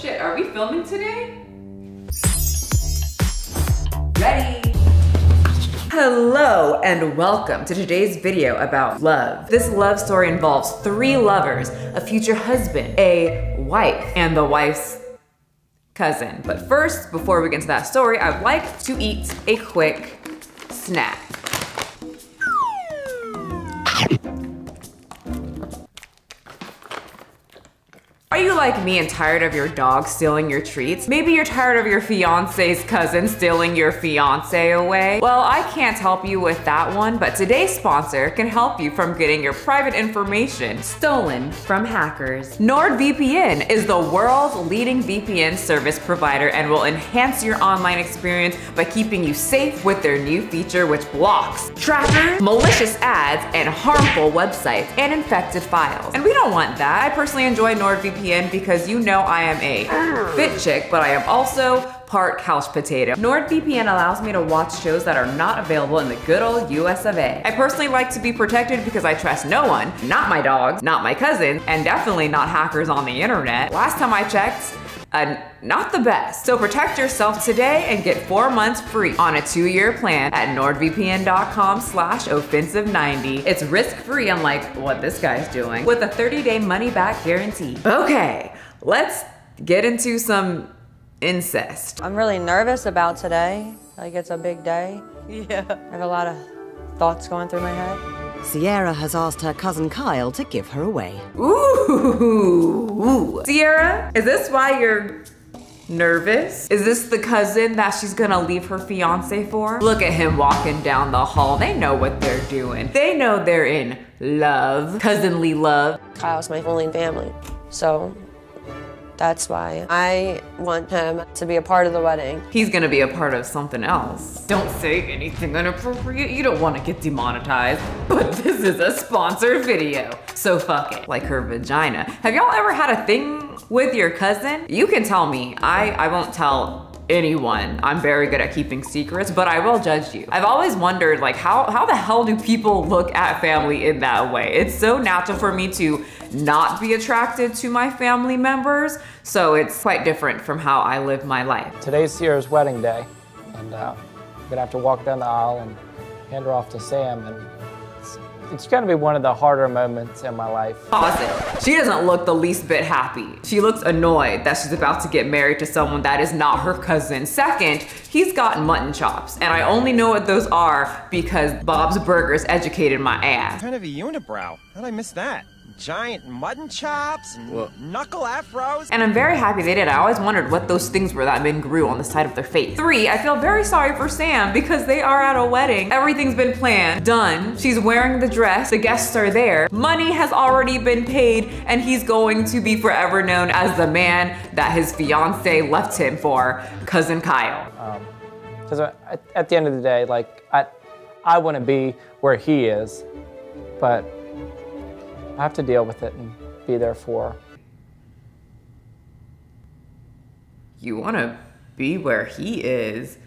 Shit, are we filming today? Ready? Hello and welcome to today's video about love. This love story involves 3 lovers, a future husband, a wife, and the wife's cousin. But first, before we get into that story, I'd like to eat a quick snack. Are you like me and tired of your dog stealing your treats? Maybe you're tired of your fiance's cousin stealing your fiance away? Well, I can't help you with that one, but today's sponsor can help you from getting your private information stolen from hackers. NordVPN is the world's leading VPN service provider and will enhance your online experience by keeping you safe with their new feature which blocks trackers, malicious ads, and harmful websites and infected files. And we don't want that. I personally enjoy NordVPN because you know I am a fit chick, but I am also part couch potato. NordVPN allows me to watch shows that are not available in the good old US of A. I personally like to be protected because I trust no one, not my dogs, not my cousins, and definitely not hackers on the internet. Last time I checked, not the best. So protect yourself today and get 4 months free on a 2-year plan at nordvpn.com/offensive90. It's risk-free, unlike what this guy's doing, with a 30-day money-back guarantee. Okay, let's get into some incest. I'm really nervous about today. Like, it's a big day. Yeah. I have a lot of thoughts going through my head. Sierra has asked her cousin Kyle to give her away. Ooh. Sierra, is this why you're nervous? Is this the cousin that she's gonna leave her fiance for? Look at him walking down the hall. They know what they're doing. They know they're in love, cousinly love. Kyle's my only family, so that's why I want him to be a part of the wedding. He's gonna be a part of something else. Don't say anything inappropriate. You don't want to get demonetized, but this is a sponsored video, so fuck it. Like her vagina. Have y'all ever had a thing with your cousin? You can tell me. I won't tell anyone. I'm very good at keeping secrets, but I will judge you. I've always wondered, like, how the hell do people look at family in that way? It's so natural for me to not be attracted to my family members, so it's quite different from how I live my life. Today's Sierra's wedding day, and I'm gonna have to walk down the aisle and hand her off to Sam, and it's gonna be one of the harder moments in my life. Pause it. She doesn't look the least bit happy. She looks annoyed that she's about to get married to someone that is not her cousin. Second, he's got mutton chops, and I only know what those are because Bob's Burgers educated my ass. Kind of a unibrow. How'd I miss that? Giant mutton chops and knuckle afros. And I'm very happy they did. I always wondered what those things were that men grew on the side of their face. 3, I feel very sorry for Sam because they are at a wedding. Everything's been planned, done. She's wearing the dress, the guests are there. Money has already been paid, and he's going to be forever known as the man that his fiance left him for, Cousin Kyle. Because at the end of the day, like, I want to be where he is, but I have to deal with it and be there for her. You want to be where he is,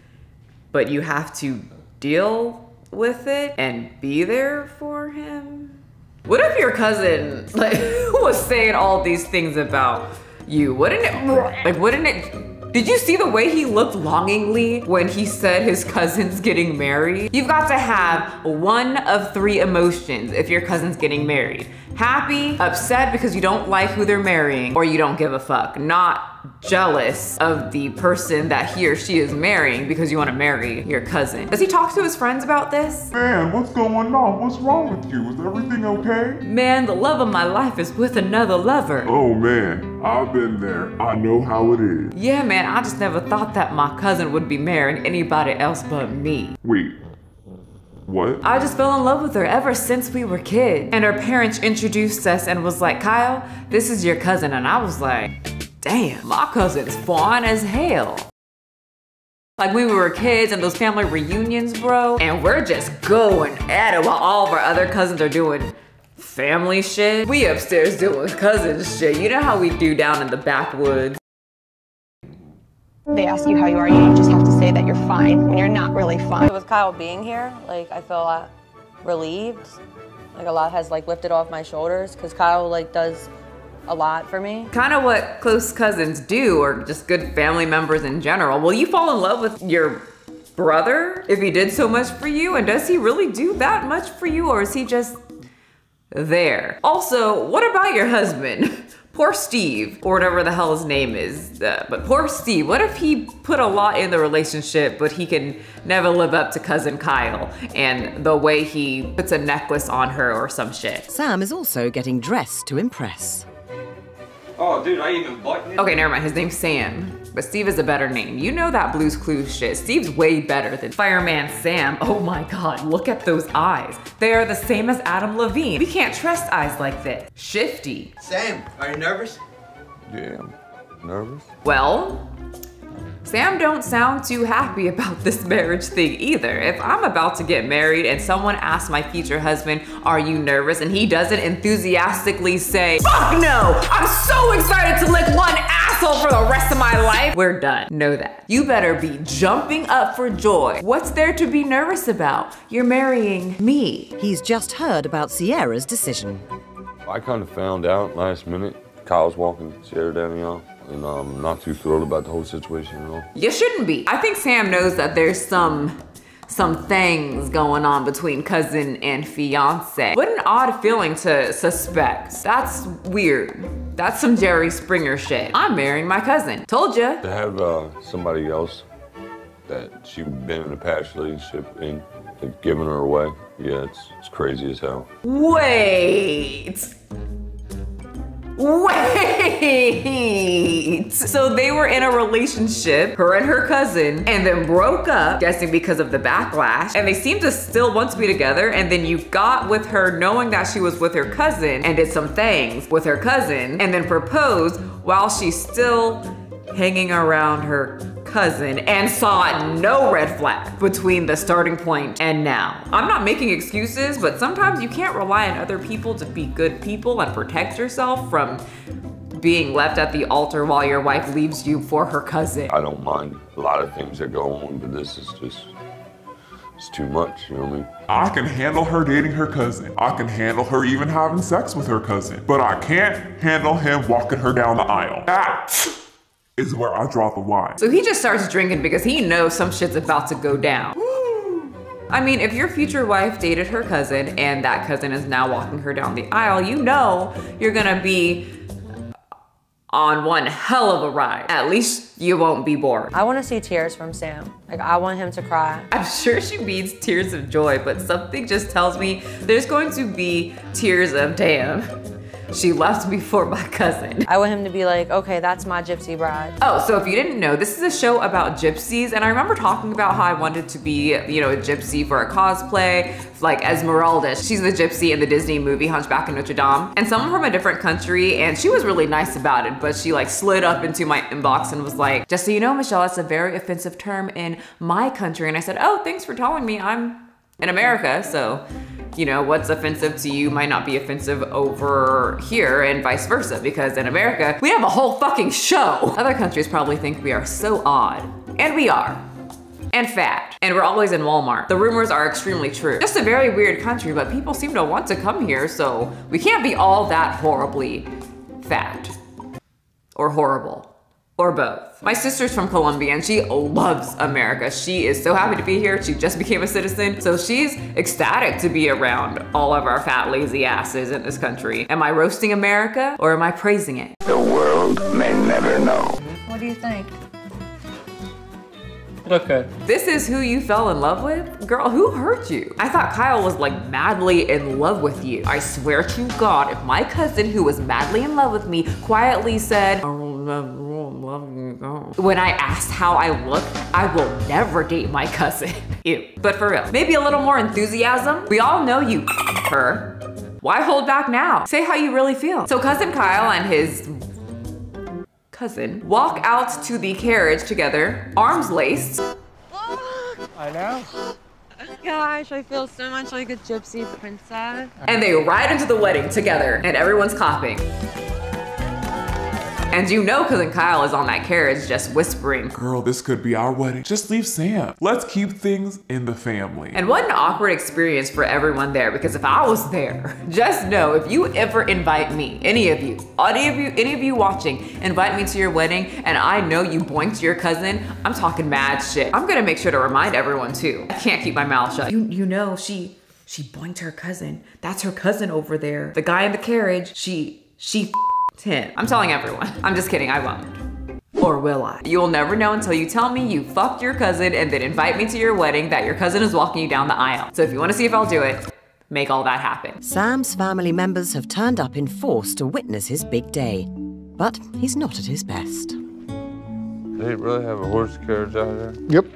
but you have to deal with it and be there for him? What if your cousin, like, was saying all these things about you? Wouldn't it, did you see the way he looked longingly when he said his cousin's getting married? You've got to have one of 3 emotions if your cousin's getting married. Happy, upset because you don't like who they're marrying, or you don't give a fuck. Not jealous of the person that he or she is marrying because you want to marry your cousin. Does he talk to his friends about this? Man, what's going on? What's wrong with you? Is everything okay? Man, the love of my life is with another lover. Oh man, I've been there. I know how it is. Yeah, man, I just never thought that my cousin would be marrying anybody else but me. Wait, what? I just fell in love with her ever since we were kids. And her parents introduced us and was like, Kyle, this is your cousin. And I was like, damn, my cousin's fine as hell. Like, we were kids and those family reunions, bro, and we're just going at it while all of our other cousins are doing family shit. We upstairs doing cousin shit. You know how we do down in the backwoods. They ask you how you are, you just have to say that you're fine when you're not really fine. With Kyle being here, like, I feel a lot relieved. Like, a lot has, like, lifted off my shoulders because Kyle, like, does a lot for me. Kind of what close cousins do, or just good family members in general. Will you fall in love with your brother if he did so much for you? And does he really do that much for you, or is he just there? Also, what about your husband? Poor Steve, or whatever the hell his name is. But poor Steve, what if he put a lot in the relationship, but he can never live up to cousin Kyle and the way he puts a necklace on her or some shit? Sam is also getting dressed to impress. Oh, dude, I even buttoned it. Okay, never mind, his name's Sam, but Steve is a better name. You know that Blue's Clues shit. Steve's way better than Fireman Sam. Oh my God, look at those eyes. They are the same as Adam Levine. We can't trust eyes like this. Shifty. Sam, are you nervous? Yeah, I'm nervous. Well, Sam don't sound too happy about this marriage thing either. If I'm about to get married and someone asks my future husband, are you nervous? And he doesn't enthusiastically say, fuck no, I'm so excited to lick one asshole for the rest of my life. We're done, know that. You better be jumping up for joy. What's there to be nervous about? You're marrying me. He's just heard about Sierra's decision. I kind of found out last minute. Kyle's walking Sierra down the aisle, and I'm not too thrilled about the whole situation at all. You shouldn't be. I think Sam knows that there's some things going on between cousin and fiance. What an odd feeling to suspect. That's weird. That's some Jerry Springer shit. I'm marrying my cousin. Told ya. To have somebody else that she's been in a past relationship and giving her away, yeah, it's crazy as hell. Wait. So they were in a relationship, her and her cousin, and then broke up, guessing because of the backlash, and they seemed to still want to be together, and then you got with her knowing that she was with her cousin and did some things with her cousin, and then proposed while she's still hanging around her cousin and saw no red flag between the starting point and now. I'm not making excuses, but sometimes you can't rely on other people to be good people and protect yourself from being left at the altar while your wife leaves you for her cousin. I don't mind a lot of things that go on, but this is just, it's too much, you know what I mean? I can handle her dating her cousin. I can handle her even having sex with her cousin. But I can't handle him walking her down the aisle. That is where I draw the line. So he just starts drinking because he knows some shit's about to go down. I mean, if your future wife dated her cousin and that cousin is now walking her down the aisle, you know you're gonna be on one hell of a ride. At least you won't be bored. I want to see tears from Sam. Like, I want him to cry. I'm sure she means tears of joy, but something just tells me there's going to be tears of damn. She left me for my cousin. I want him to be like, okay, that's my gypsy bride. Oh, so if you didn't know, this is a show about gypsies, and I remember talking about how I wanted to be, you know, a gypsy for a cosplay, like Esmeralda. She's the gypsy in the Disney movie Hunchback of Notre Dame, and someone from a different country, and she was really nice about it, but she like slid up into my inbox and was like, just so you know, Michelle, that's a very offensive term in my country. And I said, oh, thanks for telling me. I'm in America, so you know, what's offensive to you might not be offensive over here and vice versa, because in America, we have a whole fucking show. Other countries probably think we are so odd, and we are, and fat, and we're always in Walmart. The rumors are extremely true. Just a very weird country, but people seem to want to come here, so we can't be all that horribly fat, or horrible, or both. My sister's from Colombia and she loves America. She is so happy to be here. She just became a citizen. So she's ecstatic to be around all of our fat, lazy asses in this country. Am I roasting America or am I praising it? The world may never know. What do you think? Look good. This is who you fell in love with? Girl, who hurt you? I thought Kyle was like madly in love with you. I swear to God, if my cousin who was madly in love with me quietly said, when I asked how I look, I will never date my cousin. Ew. But for real, maybe a little more enthusiasm. We all know you, her. Why hold back now? Say how you really feel. So cousin Kyle and his cousin walk out to the carriage together, arms laced. I know. Gosh, I feel so much like a gypsy princess. And they ride into the wedding together and everyone's clapping. And you know cousin Kyle is on that carriage just whispering, Girl, this could be our wedding. Just leave Sam. Let's keep things in the family. And what an awkward experience for everyone there, because if I was there, just know if you ever invite me, any of you watching, invite me to your wedding and I know you boinked your cousin, I'm talking mad shit. I'm gonna make sure to remind everyone too. I can't keep my mouth shut. You know she boinked her cousin. That's her cousin over there. The guy in the carriage, she f***ed him. I'm telling everyone. I'm just kidding, I won't. Or will I? You'll never know until you tell me you fucked your cousin and then invite me to your wedding that your cousin is walking you down the aisle. So if you wanna see if I'll do it, make all that happen. Sam's family members have turned up in force to witness his big day. But he's not at his best. Did they really have a horse carriage out there? Yep.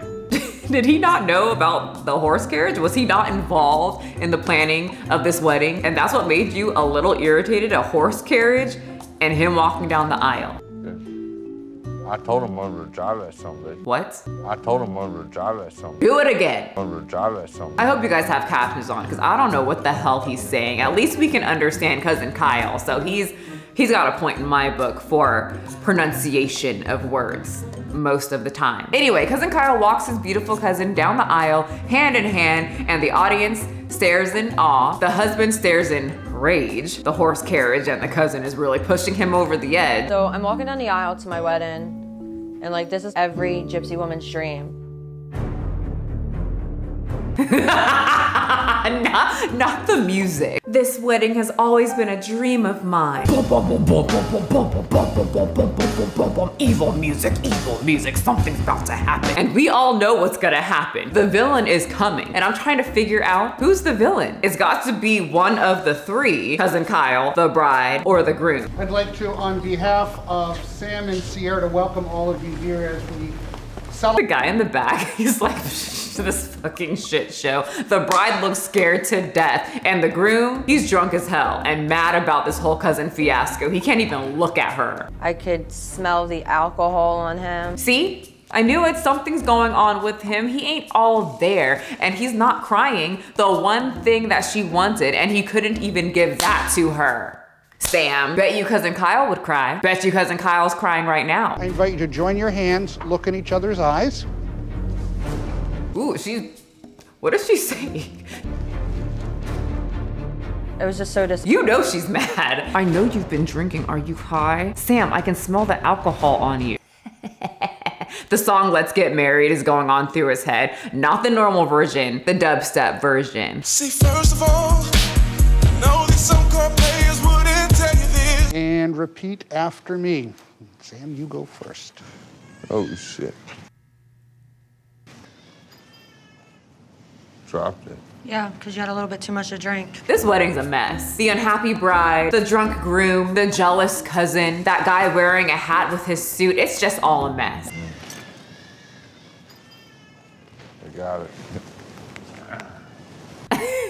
Did he not know about the horse carriage? Was he not involved in the planning of this wedding? And that's what made you a little irritated, a horse carriage and him walking down the aisle? I told him over to drive at something. What? I told him over to drive at something. Do it again. Over to drive at something. I hope you guys have captions on because I don't know what the hell he's saying. At least we can understand cousin Kyle. So he's got a point in my book for pronunciation of words most of the time. Anyway, cousin Kyle walks his beautiful cousin down the aisle, hand in hand, and the audience stares in awe. The husband stares in rage. The horse carriage and the cousin is really pushing him over the edge. So I'm walking down the aisle to my wedding, and like this is every gypsy woman's dream. Not the music. This wedding has always been a dream of mine. Evil music, something's about to happen. And we all know what's gonna happen. The villain is coming. And I'm trying to figure out who's the villain. It's got to be one of the three, cousin Kyle, the bride, or the groom. I'd like to, on behalf of Sam and Sierra, to welcome all of you here as we celebrate. The guy in the back, he's like, this fucking shit show. The bride looks scared to death, and the groom, he's drunk as hell and mad about this whole cousin fiasco. He can't even look at her. I could smell the alcohol on him. See? I knew it, something's going on with him. He ain't all there, and he's not crying the one thing that she wanted, and he couldn't even give that to her. Sam, bet you cousin Kyle would cry. Bet you cousin Kyle's crying right now. I invite you to join your hands, look in each other's eyes. Ooh, what is she saying? It was just so You know she's mad. I know you've been drinking. Are you high? Sam, I can smell the alcohol on you. The song Let's Get Married is going on through his head. Not the normal version, the dubstep version. See, first of all, I know that some car players wouldn't tell you this. And repeat after me. Sam, you go first. Oh, shit. Dropped it. Yeah, because you had a little bit too much to drink. This wedding's a mess. The unhappy bride, the drunk groom, the jealous cousin, that guy wearing a hat with his suit. It's just all a mess. I got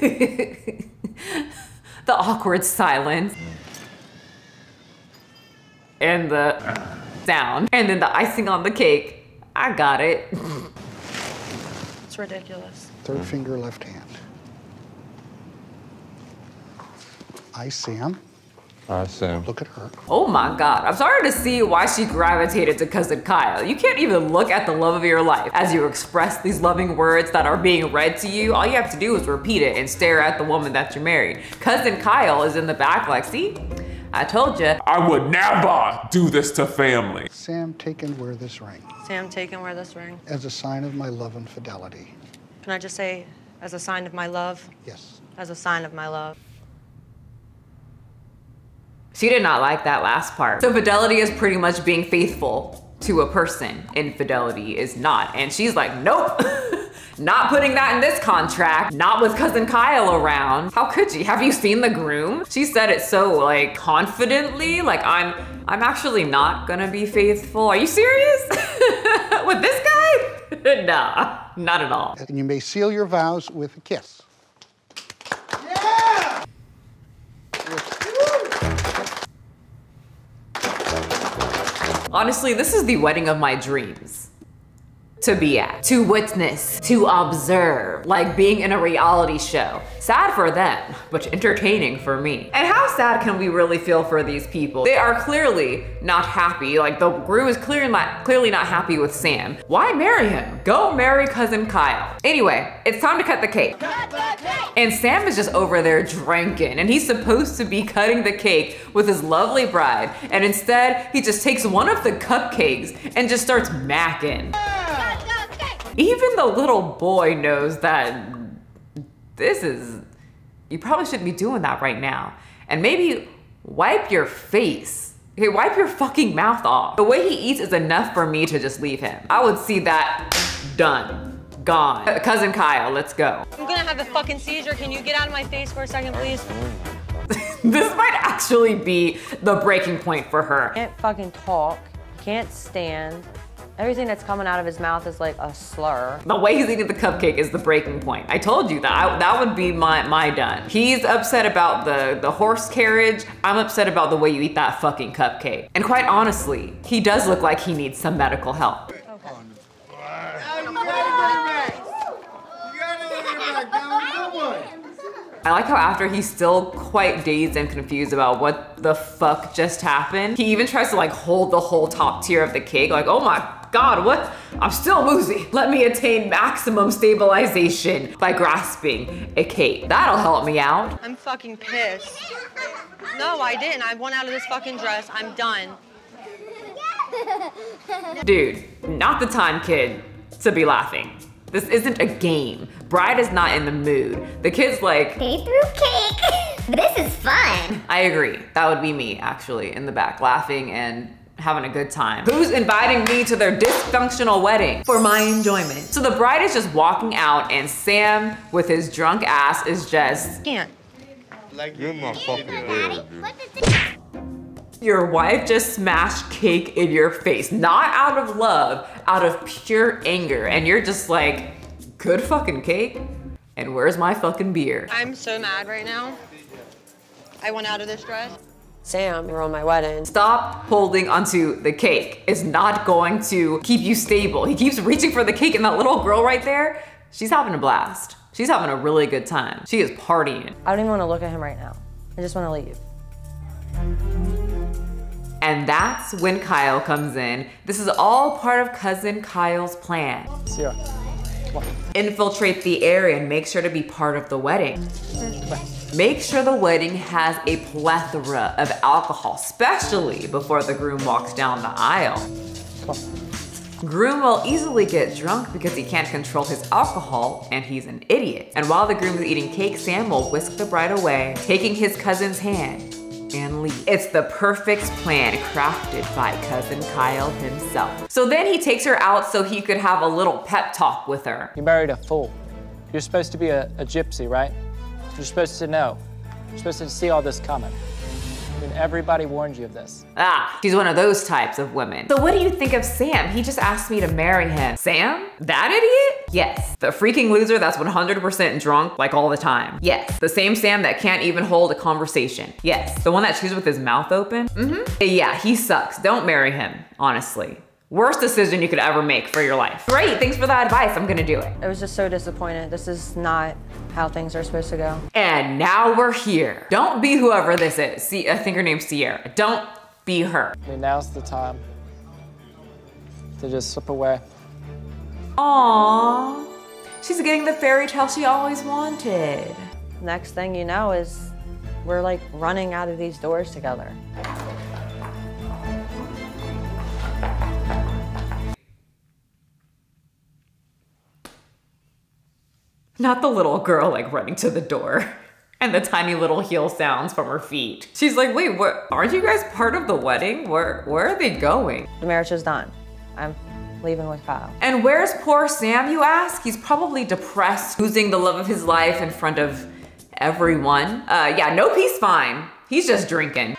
it. The awkward silence. And the sound. And then the icing on the cake. I got it. It's ridiculous. Third finger, left hand. I, Sam. I, Sam. Look at her. Oh my God. I'm sorry to see why she gravitated to cousin Kyle. You can't even look at the love of your life as you express these loving words that are being read to you. All you have to do is repeat it and stare at the woman that you're married. Cousin Kyle is in the back like, see? I told you. I would never do this to family. Sam, take and wear this ring. Sam, take and wear this ring. As a sign of my love and fidelity. Can I just say, as a sign of my love? Yes. As a sign of my love. She did not like that last part. So fidelity is pretty much being faithful to a person. Infidelity is not. And she's like, nope. Not putting that in this contract. Not with cousin Kyle around. How could she? Have you seen the groom? She said it so like confidently, like I'm actually not gonna be faithful. Are you serious? With this guy? Nah, not at all. And you may seal your vows with a kiss. Yeah! Honestly, this is the wedding of my dreams. to be at, to witness, to observe, like being in a reality show. Sad for them, but entertaining for me. And how sad can we really feel for these people? They are clearly not happy. Like the groom is clearly not happy with Sam. Why marry him? Go marry cousin Kyle. Anyway, it's time to cut the cake. And Sam is just over there drinking, and he's supposed to be cutting the cake with his lovely bride. And instead, he just takes one of the cupcakes and just starts macking. Even the little boy knows that you probably shouldn't be doing that right now. And maybe wipe your face. Okay, wipe your fucking mouth off. The way he eats is enough for me to just leave him. I would see that done, gone. Cousin Kyle, let's go. I'm gonna have a fucking seizure. Can you get out of my face for a second, please? This might actually be the breaking point for her. Can't fucking talk, can't stand. Everything that's coming out of his mouth is like a slur. The way he's eating the cupcake is the breaking point. I told you that. That would be my done. He's upset about the horse carriage. I'm upset about the way you eat that fucking cupcake. And quite honestly, he does look like he needs some medical help. I like how after he's still quite dazed and confused about what the fuck just happened, he even tries to like hold the whole top tier of the cake, like, oh my God, what? I'm still woozy. Let me attain maximum stabilization by grasping a cake. That'll help me out. I'm fucking pissed. No, I didn't. I went out of this fucking dress. I'm done. Dude, not the time, kid, to be laughing. This isn't a game. Bride is not in the mood. The kid's like, they threw cake. This is fun. I agree. That would be me, actually, in the back, laughing and having a good time. Who's inviting me to their dysfunctional wedding for my enjoyment? So the bride is just walking out, and Sam, with his drunk ass, is just, can't. Like, you're my fucking bird, dude. Your wife just smashed cake in your face, not out of love, out of pure anger. And you're just like, good fucking cake? And where's my fucking beer? I'm so mad right now. I went out of this dress. Sam, you're on my wedding. Stop holding onto the cake. It's not going to keep you stable. He keeps reaching for the cake, and that little girl right there, she's having a blast. She's having a really good time. She is partying. I don't even want to look at him right now. I just want to leave. And that's when Kyle comes in. This is all part of cousin Kyle's plan. Sierra, come on. Infiltrate the area and make sure to be part of the wedding. Make sure the wedding has a plethora of alcohol, especially before the groom walks down the aisle. Come on. Groom will easily get drunk because he can't control his alcohol and he's an idiot. And while the groom is eating cake, Sam will whisk the bride away, taking his cousin's hand and leave. It's the perfect plan crafted by cousin Kyle himself. So then he takes her out so he could have a little pep talk with her. You married a fool. You're supposed to be a gypsy, right? You're supposed to know. You're supposed to see all this coming. I mean, everybody warned you of this. Ah, she's one of those types of women. So what do you think of Sam? He just asked me to marry him. Sam? That idiot? Yes. The freaking loser that's 100% drunk like all the time. Yes. The same Sam that can't even hold a conversation. Yes. The one that chews with his mouth open. Yeah, he sucks. Don't marry him, honestly. Worst decision you could ever make for your life. Great, thanks for that advice. I'm gonna do it. I was just so disappointed. This is not how things are supposed to go. And now we're here. Don't be whoever this is. See, I think her name's Sierra. Don't be her. I mean, now's the time to just slip away. Aww. She's getting the fairy tale she always wanted. Next thing you know is we're like running out of these doors together. Not the little girl like running to the door and the tiny little heel sounds from her feet. She's like, wait, what? Aren't you guys part of the wedding? Where are they going? The marriage is done. I'm leaving with Kyle. And where's poor Sam, you ask? He's probably depressed, losing the love of his life in front of everyone. Yeah, no, he's fine. He's just drinking.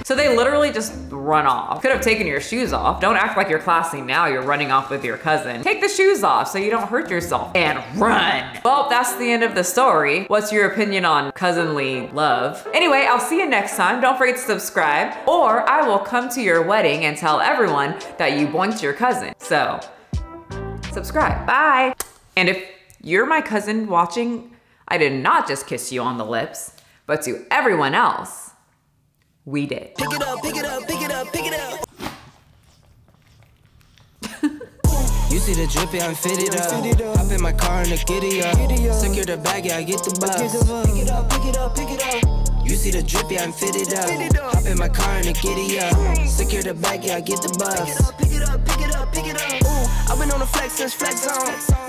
So they literally just run off. Could have taken your shoes off. Don't act like you're classy now, you're running off with your cousin. Take the shoes off so you don't hurt yourself and run. Well, that's the end of the story. What's your opinion on cousinly love? Anyway, I'll see you next time. Don't forget to subscribe, or I will come to your wedding and tell everyone that you boinked your cousin. So, subscribe. Bye. And if you're my cousin watching, I did not just kiss you on the lips, but to everyone else, we did. Pick it up, pick it up, pick it up, pick it up. You see the drippy, I'm fitted up. Hop in my car and the giddy up. Secure the bag, yeah, I get the bus. Pick it up, pick it up, pick it up. You see the drippy, I'm fitted up. Hop in my car and the giddy up. Secure the bag, yeah, I get the bus. Pick it up, pick it up, pick it up, pick it up. I've been on the flex since flex zone.